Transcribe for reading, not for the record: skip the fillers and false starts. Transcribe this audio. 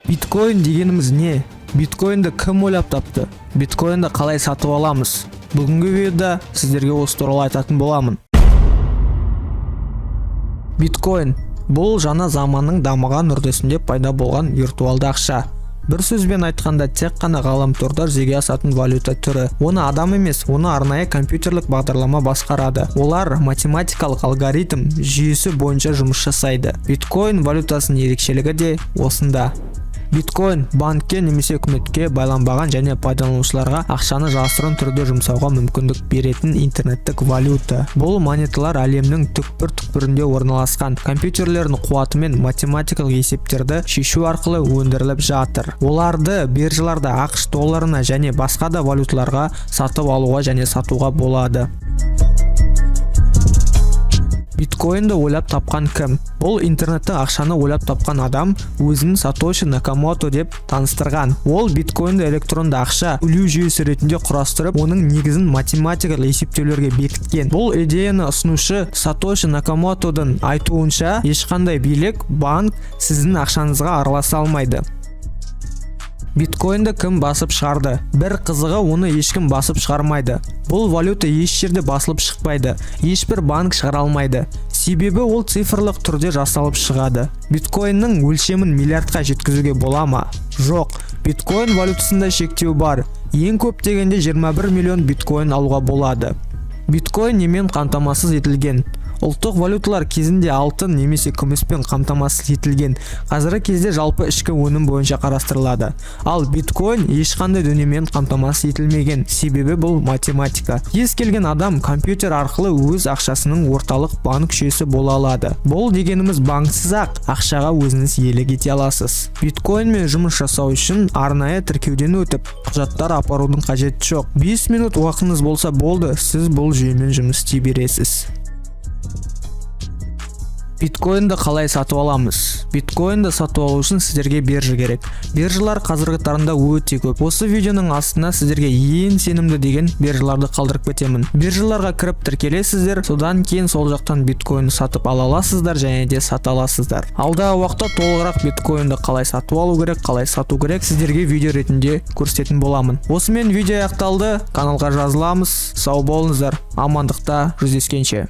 Биткоин дегеніміз не? Биткоинді кім ойлап тапты? Биткоинді қалай сатып аламыз? Бүгінгі видеода сіздерге осы туралы айтатын боламын. Биткоин бұл жаңа заманның дамыған үрдісінде пайда болған виртуалды ақша. Бір сөзбен айтқанда тек қана ғаламторда жүзеге асатын валюта түрі. Оны адам емес, оны арнайы компьютерлік бағдарлама басқарады. Олар математикалық алгоритм жүйесі бойынша жұмыс жасайды. Биткоин валютасының ерекшелігі де осында. Биткоин банкке немесе үкіметке байланбаған және пайдаланушыларға ақшаны жасырын түрде жұмсауға мүмкіндік беретін интернеттік валюта. Бұл монеталар әлемнің түкпір-түкпірінде орналасқан. Компьютерлердің қуатымен математикалық есептерді шешу арқылы өндіріліп жатыр. Оларды биржаларда ақш долларына және басқа да валюталарға сатып алуға және сатуға болады. Биткоинді ойлап тапқан кім? Бұл интернетті ақшаны ойлап тапқан адам өзін Сатоши Накамото деп таныстырған. Ол биткоинді электронды ақша үлеу жүйесі ретінде құрастырып, оның негізін математикалық есептеулерге бекіткен. Бұл идеяны ұсынушы Сатоши Накамотоның айтуынша, ешқандай билік, банк сіздің ақшаңызға араласа алмайды. Биткоинді кім басып шығарды? Бір қызығы, оны ешкім басып шығармайды. Бұл валюта еш жерде басылып шықпайды. Ешбір банк шығара алмайды. Себебі ол цифрлық түрде жасалып шығады. Биткоиннің өлшемін миллиардқа жеткізуге бола ма? Жоқ. Биткоин валютасында шектеу бар. Ең көп дегенде 21 миллион биткоин алуға болады. Биткоин немен қамтамасыз етілген? Ұлттық валюталар кезінде алтын немесе күміспен қамтамасыз етілген. Қазіргі кезде жалпы ішкі өнім бойынша қарастырылады. Ал биткоин ешқандай дүниемен қамтамасыз етілмеген, себебі бұл математика. Кез келген адам компьютер арқылы өз ақшасының орталық банк жүйесі бола алады. Бұл дегеніміз банксыз ақ ақшаға өзіңіз иелік ете аласыз. Биткоинмен жұмыс жасау үшін арнайы тіркеуден өтіп, құжаттар апарудың қажеті жоқ. 5 минут уақытыңыз болса болды, сіз бұл жүйемен жұмыс істей бересіз. Биткоинді қалай сатып аламыз? Биткоинді сатып алу үшін сіздерге биржа керек. Биржалар қазіргі таңда өте көп. Осы видеоның астына сіздерге ең сенімді деген биржаларды қалдырып кетемін. Биржаларға кіріп тіркелесіздер, содан кейін сол жақтан биткоинді сатып ала аласыздар және де сата аласыздар. Алдағы уақытта толығырақ биткоинді қалай сатып алу керек, қалай сату керек сіздерге видео ретінде көрсететін боламын. Осымен видео аяқталды. Каналға жазыламыз. Сау болыңыздар. Амандықта жүздескенше.